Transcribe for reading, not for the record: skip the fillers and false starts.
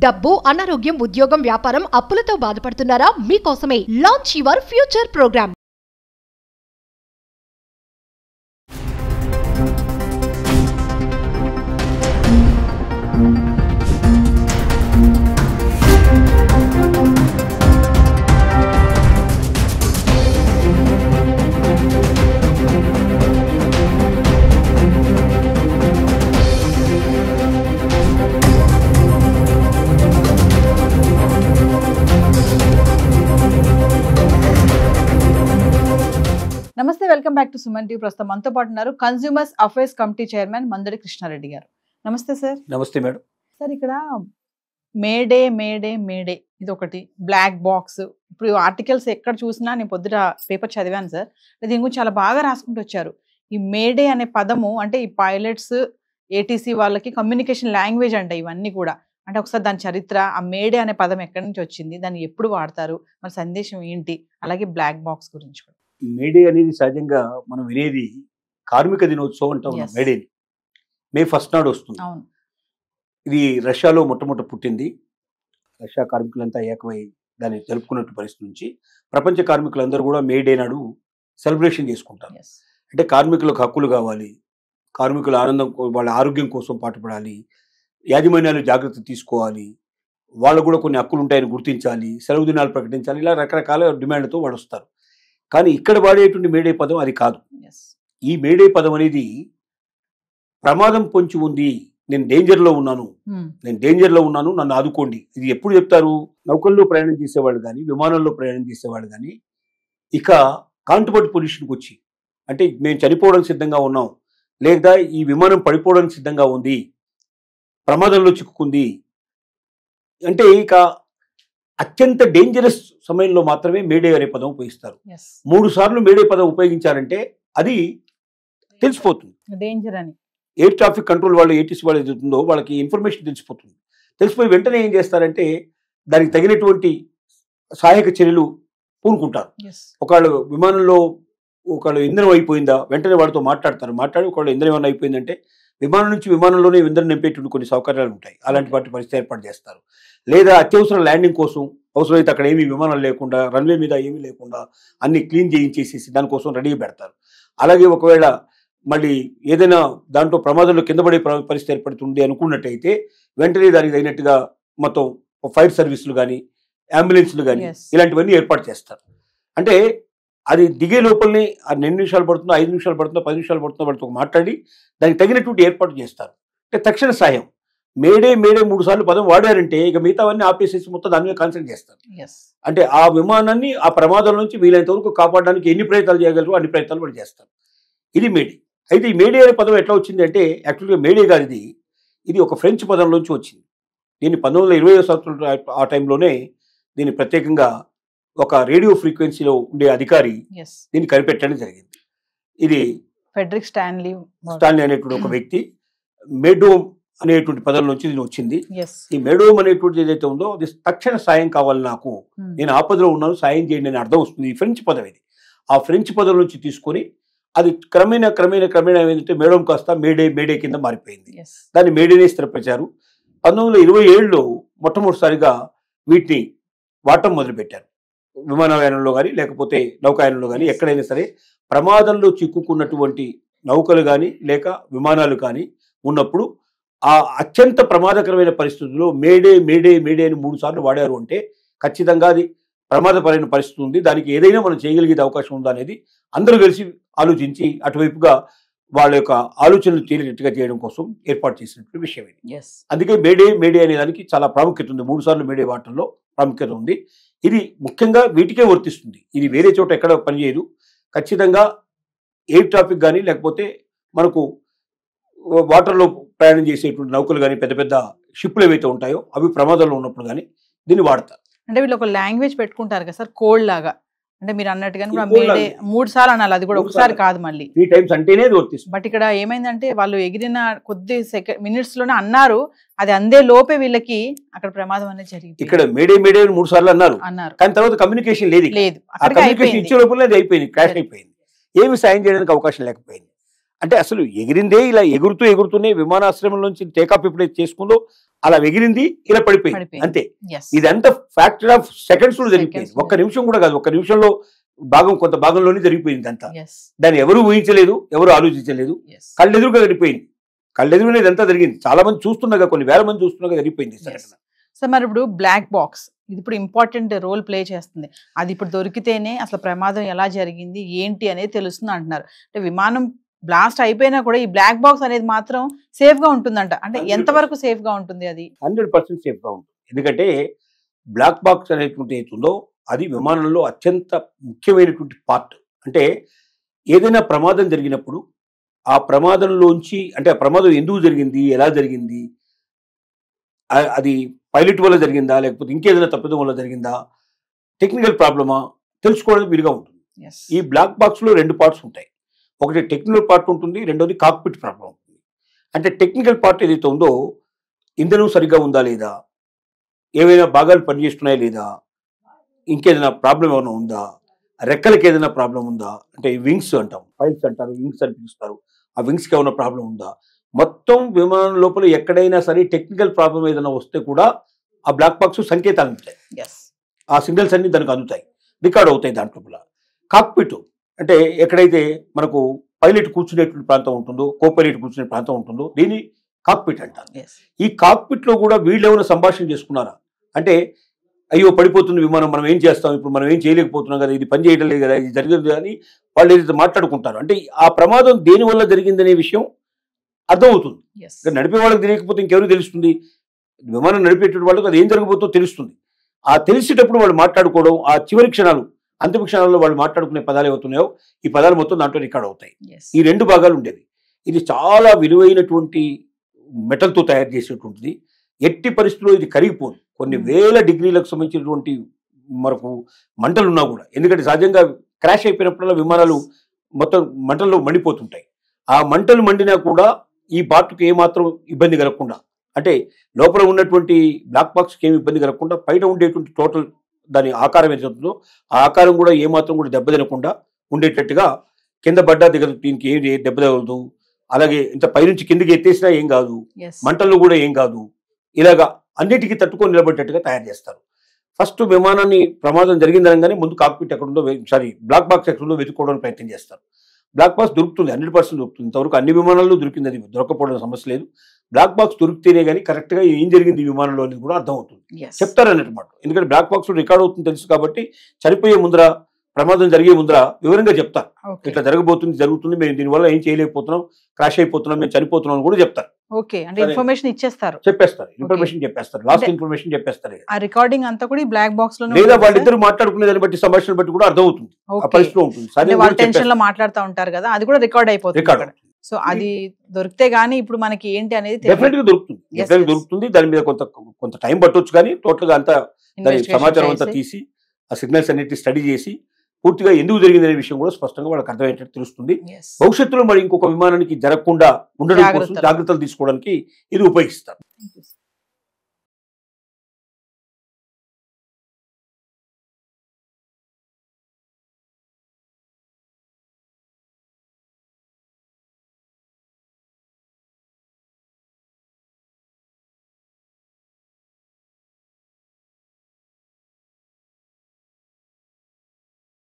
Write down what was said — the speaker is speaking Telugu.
డబ్బు, అనారోగ్యం, ఉద్యోగం, వ్యాపారం, అప్పులతో బాధపడుతున్నారా? మీకోసమే లాంచ్ యువర్ ఫ్యూచర్ ప్రోగ్రామ్. నమస్తే, welcome back to Suman TV. ప్రస్తుతం మనతో పాటు ఉన్నారు consumers affairs committee chairman Mandadi Krishna Reddy గారు. నమస్తే సార్. నమస్తే మేడం. సార్, ఇక్కడ మేడే మేడే మేడే ఇది ఒకటి బ్లాక్ బాక్స్. ఇప్పుడు ఆర్టికల్స్ ఎక్కడ చూసినా నేను పొద్దుట పేపర్ చదివాను సార్. దీని గురించి చాలా బాగా రాసుకుంటూ వచ్చారు. ఈ మేడే అనే పదము అంటే ఈ పైలట్స్, ఏటీసీ వాళ్ళకి కమ్యూనికేషన్ లాంగ్వేజ్ అంట ఇవన్నీ కూడా. అంటే ఒకసారి దాని చరిత్ర, ఆ మేడే అనే పదం ఎక్కడి నుంచి వచ్చింది, దాన్ని ఎప్పుడు వాడతారు, మన సందేశం ఏంటి, అలాగే బ్లాక్ బాక్స్ గురించి కూడా. మేడే అనేది సహజంగా మనం వినేది కార్మిక దినోత్సవం అంటాం. మేడేని మే 1 నాడు వస్తుంది. ఇది రష్యాలో మొట్టమొదట పుట్టింది. రష్యా కార్మికులంతా ఏకమై దాన్ని జరుపుకున్నట్టు పరిస్థితి నుంచి ప్రపంచ కార్మికులందరూ కూడా మేడే నాడు సెలబ్రేషన్ చేసుకుంటారు. అంటే కార్మికులకు హక్కులు కావాలి, కార్మికుల ఆనందం, వాళ్ళ ఆరోగ్యం కోసం పాటుపడాలి, యాజమాన్యాలు జాగ్రత్త తీసుకోవాలి, వాళ్ళకు కూడా కొన్ని హక్కులు ఉంటాయని గుర్తించాలి, సెలవు దినాలు ప్రకటించాలి, ఇలా రకరకాల డిమాండ్లతో వాళ్ళు వస్తారు. కానీ ఇక్కడ వాడేటువంటి మేడే పదం అది కాదు. ఈ మేడే పదం అనేది ప్రమాదం పొంచి ఉంది, నేను డేంజర్లో ఉన్నాను, నన్ను ఆదుకోండి. ఇది ఎప్పుడు చెప్తారు? నౌకల్లో ప్రయాణం చేసేవాళ్ళు కానీ, విమానంలో ప్రయాణం చేసేవాళ్ళు కానీ, ఇక కాంట్రబట్ పొజిషన్కి వచ్చి, అంటే మేము చనిపోవడానికి సిద్ధంగా ఉన్నాం, లేదా ఈ విమానం పడిపోవడానికి సిద్ధంగా ఉంది, ప్రమాదంలో చిక్కుకుంది అంటే ఇక అత్యంత డేంజరస్ సమయంలో మాత్రమే మేడే అనే పదం ఉపయోగిస్తారు. 3 సార్లు మేడే పదం ఉపయోగించారంటే అది తెలిసిపోతుంది డేంజర్ అని. ఎయిర్ ట్రాఫిక్ కంట్రోల్ వాళ్ళు, ఏటీసీ వాళ్ళు ఏదైతుందో వాళ్ళకి ఇన్ఫర్మేషన్ తెలిసిపోతుంది. తెలిసిపోయి వెంటనే ఏం చేస్తారంటే దానికి తగినటువంటి సహాయక చర్యలు పూనుకుంటారు. ఒకళ్ళు విమానంలో ఒకళ్ళు ఇంధనం అయిపోయిందా, వెంటనే వాడితో మాట్లాడి ఒకళ్ళు ఇంధనం ఏమైనా అయిపోయిందంటే విమానం నుంచి విమానంలోనే ఇంధనం నింపేటువంటి కొన్ని సౌకర్యాలు ఉంటాయి, అలాంటి వాటి పరిస్థితి ఏర్పాటు చేస్తారు. లేదా అత్యవసర ల్యాండింగ్ కోసం అవసరమైతే అక్కడ ఏమీ విమానాలు లేకుండా, రన్వే మీద ఏమీ లేకుండా అన్ని క్లీన్ చేయించేసేసి దానికోసం రెడీగా పెడతారు. అలాగే ఒకవేళ మళ్ళీ ఏదైనా దాంట్లో ప్రమాదంలో కింద పడే పరిస్థితి ఏర్పడుతుంది అనుకున్నట్టయితే వెంటనే దానికి తగినట్టుగా మొత్తం ఫైర్ సర్వీసులు కానీ, అంబులెన్స్లు కానీ ఇలాంటివన్నీ ఏర్పాటు చేస్తారు. అంటే అది దిగే లోపలనే 2 నిమిషాలు పడుతుందో, 5 నిమిషాలు పడుతుందో, 10 నిమిషాలు పడుతుందో వాళ్ళతో మాట్లాడి దానికి తగినటువంటి ఏర్పాటు చేస్తారు. అంటే తక్షణ సాయం. మేడే 3 సార్లు పదం వాడారంటే ఇక మిగతావన్నీ ఆపేసేసి మొత్తం దాని మీద కాన్సన్ట్రేట్ చేస్తారు. అంటే ఆ విమానాన్ని ఆ ప్రమాదం నుంచి వీలైనంత వరకు కాపాడడానికి ఎన్ని ప్రయత్నాలు చేయగలరు అన్ని ప్రయత్నాలు వాళ్ళు చేస్తారు. ఇది మేడే. అయితే ఈ మేడే అనే పదం ఎట్లా వచ్చింది అంటే యాక్చువల్గా మేడే కాదు, ఇది ఒక ఫ్రెంచ్ పదంలోంచి వచ్చింది. దీన్ని 1920వ సంవత్సరంలో ఆ టైంలోనే దీన్ని ప్రత్యేకంగా ఒక రేడియో ఫ్రీక్వెన్సీలో ఉండే అధికారి దీన్ని కనిపెట్టడం జరిగింది. ఇది ఫెడరిక్ స్టాన్లీ అనేటువంటి ఒక వ్యక్తి మేడోమ్ అనేటువంటి పదం నుంచి దీని వచ్చింది. ఈ మేడోమ్ అనేటువంటిది ఏదైతే ఉందో అది తక్షణ సాయం కావాలి, నాకు నేను ఆపదలో ఉన్నాను, సాయం చేయండి అని అర్థం వస్తుంది. ఈ ఫ్రెంచ్ పదం ఇది. ఆ ఫ్రెంచ్ పదం నుంచి తీసుకొని అది క్రమేణా ఏమైందంటే మేడోమ్ కాస్త మేడే కింద మారిపోయింది. దాన్ని మేడేనే స్థిరపరిచారు. 1927లో మొట్టమొదటిసారిగా వీటిని వాడటం మొదలుపెట్టారు. విమానయానంలో కానీ లేకపోతే నౌకాయానంలో కానీ ఎక్కడైనా సరే ప్రమాదంలో చిక్కుకున్నటువంటి నౌకలు కానీ లేక విమానాలు కానీ ఉన్నప్పుడు ఆ అత్యంత ప్రమాదకరమైన పరిస్థితుల్లో మేడే అని 3 సార్లు వాడారు అంటే ఖచ్చితంగా అది ప్రమాదపరమైన పరిస్థితి ఉంది, దానికి ఏదైనా మనం చేయగలిగే అవకాశం ఉందా అనేది అందరూ కలిసి ఆలోచించి అటువైపుగా వాళ్ళ యొక్క ఆలోచనలు తీరేటట్టుగా చేయడం కోసం ఏర్పాటు చేసినటువంటి విషయం ఇది. అందుకే మేడే అనే దానికి చాలా ప్రాముఖ్యత ఉంది. 3 సార్లు మేడే వాటంలో ప్రాముఖ్యత ఉంది. ఇది ముఖ్యంగా వీటికే వర్తిస్తుంది, ఇది వేరే చోట ఎక్కడ పనిచేయదు. ఖచ్చితంగా ఎయిర్ ట్రాఫిక్ కానీ లేకపోతే మనకు వాటర్లో ప్రయాణం చేసేటువంటి నౌకలు కానీ, పెద్ద పెద్ద షిప్లు ఏవైతే ఉంటాయో అవి ప్రమాదంలో ఉన్నప్పుడు కానీ దీన్ని వాడతారు. అంటే వీళ్ళు ఒక లాంగ్వేజ్ పెట్టుకుంటారు కదా సార్, కోడ్ లాగా. అంటే మీరు అన్నట్టుగా 3 సార్లు అనాలి, అది కూడా ఒకసారి కాదు, మళ్ళీ 3 టైమ్స్ అంటేనే వర్తిస్తుంది. బట్ ఇక్కడ ఏమైందంటే వాళ్ళు ఎగిరిన కొద్ది మినిట్స్ లోనే అన్నారు, అది అందే లోపే వీళ్ళకి అక్కడ ప్రమాదం అనేది జరిగింది. ఇక్కడ మేడే 3 సార్లు అన్నారు, కానీ తర్వాత కమ్యూనికేషన్ లేదు. కమ్యూనికేషన్ ఇచ్చే లోపల అది అయిపోయింది, క్రాష్ అయిపోయింది, ఏమి సాయం చేయడానికి అవకాశం లేకపోయింది. అంటే అసలు ఎగిరిందే ఇలా ఎగురుతూనే విమానాశ్రయం నుంచి టేకాఫ్ ఎప్పుడైతే చేసుకుందో అలా ఎగిరింది, ఇలా పడిపోయింది అంతే. ఇదంతా ఫ్యాక్టర్ ఆఫ్ సెకండ్స్ లో జరిగిపోయింది, ఒక్క నిమిషం కూడా కాదు. ఒక్క నిమిషంలో కొంత భాగంలోనే జరిగిపోయింది అంతా. దాన్ని ఎవరు ఊహించలేదు, ఎవరు ఆలోచించలేదు. కళ్ళెదురుగా జరిగిపోయింది, కళ్ళెదురుగా ఇదంతా జరిగింది. చాలా మంది చూస్తుండగా, కొన్ని వేల మంది చూస్తుండగా జరిగిపోయింది. సో మరి ఇప్పుడు బ్లాక్ బాక్స్ ఇది ఇప్పుడు ఇంపార్టెంట్ రోల్ ప్లే చేస్తుంది. అది ఇప్పుడు దొరికితేనే అసలు ప్రమాదం ఎలా జరిగింది ఏంటి అనేది తెలుస్తుంది అంటున్నారు. అంటే విమానం బ్లాస్ట్ అయిపోయినా కూడా ఈ బ్లాక్ బాక్స్ అనేది మాత్రం సేఫ్ గా ఉంటుందంట. అంటే ఎంతవరకు సేఫ్ గా ఉంటుంది? అది 100% సేఫ్ గా ఉంటుంది. ఎందుకంటే బ్లాక్ బాక్స్ అనేటువంటి ఏతుందో అది విమానంలో అత్యంత ముఖ్యమైనటువంటి పార్ట్. అంటే ఏదైనా ప్రమాదం జరిగినప్పుడు ఆ ప్రమాదంలోంచి, అంటే ఆ ప్రమాదం ఎందుకు జరిగింది, ఎలా జరిగింది, అది పైలట్ వల్ల జరిగిందా లేకపోతే ఇంకేదైనా తప్పిదం వల్ల జరిగిందా, టెక్నికల్ ప్రాబ్లమా తెలుసుకోవడానికి వీలుగా ఉంటుంది. ఈ బ్లాక్ బాక్స్ లో 2 పార్ట్స్ ఉంటాయి. ఒకటి టెక్నికల్ పార్ట్ ఉంటుంది, రెండోది కాక్పిట్ ప్రాబ్లం ఉంటుంది. అంటే టెక్నికల్ పార్ట్ ఏదైతే ఉందో ఇంధనం సరిగ్గా ఉందా లేదా, ఏవైనా భాగాలు పనిచేస్తున్నాయా లేదా, ఇంకేదైనా ప్రాబ్లం ఏమైనా ఉందా, రెక్కలకి ఏదైనా ప్రాబ్లం ఉందా, అంటే వింగ్స్ అంటాం, ఫైల్స్ అంటారు, వింగ్స్ అని పిలుస్తారు, ఆ వింగ్స్కి ఏమైనా ప్రాబ్లం ఉందా, మొత్తం విమానం లోపల ఎక్కడైనా సరే టెక్నికల్ ప్రాబ్లం ఏదైనా వస్తే కూడా ఆ బ్లాక్ బాక్స్ సంకేతాలు ఉంటాయి. ఆ సిగ్నల్స్ అన్ని దానికి అందుతాయి, రికార్డ్ అవుతాయి దాంట్లో. కాక్పిట్ అంటే ఎక్కడైతే మనకు పైలట్ కూర్చునేటువంటి ప్రాంతం ఉంటుందో, కో పైలట్ కూర్చునే ప్రాంతం ఉంటుందో దీన్ని కాక్పిట్ అంటారు. ఈ కాక్పిట్ లో కూడా వీళ్ళు ఏమైనా సంభాషణ చేసుకున్నారా, అంటే అయ్యో పడిపోతుంది విమానం, మనం ఏం చేస్తాం, ఇప్పుడు మనం ఏం చేయలేకపోతున్నాం కదా, ఇది పని చేయడం లేదు కదా, ఇది జరిగింది అని వాళ్ళు ఏదైతే మాట్లాడుకుంటారు. అంటే ఆ ప్రమాదం దేని వల్ల జరిగిందనే విషయం అర్థమవుతుంది. నడిపే వాళ్ళకి తెలియకపోతే ఇంకెవరికి తెలుస్తుంది? విమానం నడిపేటువంటి వాళ్ళకి అది ఏం జరగబోతుందో తెలుస్తుంది. ఆ తెలిసేటప్పుడు వాళ్ళు మాట్లాడుకోవడం, ఆ చివరి క్షణాలు, అంతిమ క్షణాల్లో వాళ్ళు మాట్లాడుకునే పదాలు ఏవవుతున్నాయో ఈ పదాలు మొత్తం దాంట్లో రికార్డ్ అవుతాయి. ఈ 2 భాగాలు ఉండేవి. ఇది చాలా విలువైనటువంటి మెటల్తో తయారు చేసేటువంటిది. ఎట్టి పరిస్థితుల్లో ఇది కరిగిపోదు. కొన్ని వేల డిగ్రీలకు సంబంధించినటువంటి మనకు మంటలు ఉన్నా కూడా, ఎందుకంటే సహజంగా క్రాష్ అయిపోయినప్పుడల్లా విమానాలు మొత్తం మంటల్లో మండిపోతుంటాయి. ఆ మంటలు మండినా కూడా ఈ పార్ట్కి ఏమాత్రం ఇబ్బంది కలగకుండా, అంటే లోపల ఉన్నటువంటి బ్లాక్ బాక్స్కి ఏమి ఇబ్బంది కలగకుండా, పైన ఉండేటువంటి టోటల్ దాని ఆకారం ఏదవుతుందో ఆ ఆకారం కూడా ఏమాత్రం కూడా దెబ్బతినకుండా ఉండేటట్టుగా, కింద పడ్డా దిగదు, దీనికి ఏం దెబ్బ తగలదు, అలాగే ఇంత పైనుంచి కిందికి ఎత్తేసినా ఏం కాదు, మంటల్లో కూడా ఏం కాదు, ఇలాగా అన్నిటికీ తట్టుకొని నిలబడేట్టుగా తయారు చేస్తారు. ఫస్ట్ విమానాన్ని ప్రమాదం జరిగిందనగానే ముందు కాక్పిట్ ఎక్కడుందో, బ్లాక్ బాక్స్ ఎక్కడుందో వెతుక్కోవడానికి ప్రయత్నం చేస్తారు. బ్లాక్ బాక్స్ దొరుకుతుంది, 100% దొరుకుతుంది. ఇంతవరకు అన్ని విమానాల్లో దొరికింది, అది దొరకపోవడం సమస్య లేదు. బ్లాక్ బాక్స్ దొరికితేనే కానీ కరెక్ట్గా ఏం జరిగింది ఈ విమానంలో అనేది కూడా అర్థమవుతుంది, చెప్తారు అన్నమాట. ఎందుకంటే బ్లాక్ బాక్స్ రికార్డ్ అవుతుంది తెలుసు కాబట్టి చనిపోయే ముందర, ప్రమాదం జరిగే ముందర వివరంగా చెప్తారు, ఇట్లా జరుగుతుంది, మేము దీనివల్ల ఏం చేయలేకపోతున్నాం, క్రాష్ అయిపోతున్నాం, మేము చనిపోతున్నాం కూడా చెప్తారు. ఇన్ఫర్మేషన్ ఇచ్చేస్తారు, ఇన్ఫర్మేషన్ చెప్పేస్తారు, లాస్ట్ ఇన్ఫర్మేషన్ చెప్పేస్తారు. ఆ రికార్డింగ్ అంతా కూడా బ్లాక్ బాక్స్ లో, లేదా వాళ్ళిద్దరు మాట్లాడుకునే దాన్ని బట్టి, సంభాషణ బట్టి కూడా అర్థమవుతుంది, ఆ పరిస్థితిలో ఉంటుంది. టెన్షన్ లో మాట్లాడుతూ ఉంటారు కదా, అది కూడా రికార్డ్ అయిపోతుంది. సో అది దొరికితే గానీ ఇప్పుడు మనకి ఏంటి అనేది డెఫినెట్ గా దొరుకుతుంది. దాని మీద కొంత టైం పట్టొచ్చు, కానీ టోటల్ గా అంతా దాని సమాచారం అంతా తీసి ఆ సిగ్నల్స్ అన్నిటి స్టడీ చేసి పూర్తిగా ఎందుకు జరిగిందనే విషయం కూడా స్పష్టంగా వాళ్ళకి అర్థమయ్యేటట్టు తెలుస్తుంది. భవిష్యత్తులో మరి ఇంకొక విమానానికి జరగకుండా ఉండడం కోసం జాగ్రత్తలు తీసుకోవడానికి ఇది ఉపయోగిస్తారు.